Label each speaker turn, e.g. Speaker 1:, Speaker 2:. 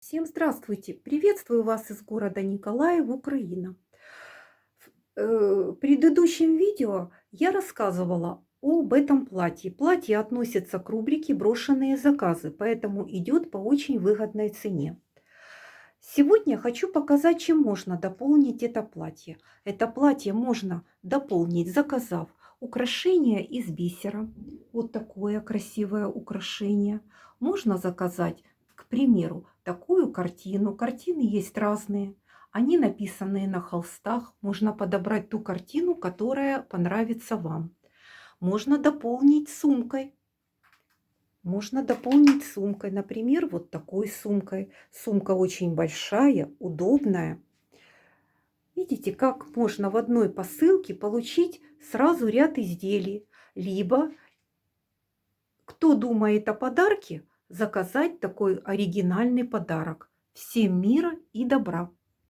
Speaker 1: Всем здравствуйте! Приветствую вас из города Николаев, Украина. В предыдущем видео я рассказывала об этом платье. Платье относится к рубрике «Брошенные заказы», поэтому идет по очень выгодной цене. Сегодня хочу показать, чем можно дополнить это платье. Это платье можно дополнить, заказав украшение из бисера. Вот такое красивое украшение. Можно заказать, к примеру, такую картину. Картины есть разные. Они написанные на холстах. Можно подобрать ту картину, которая понравится вам. Можно дополнить сумкой. Например, вот такой сумкой. Сумка очень большая, удобная. Видите, как можно в одной посылке получить сразу ряд изделий. Либо, кто думает о подарке, заказать такой оригинальный подарок. Всем мира и добра!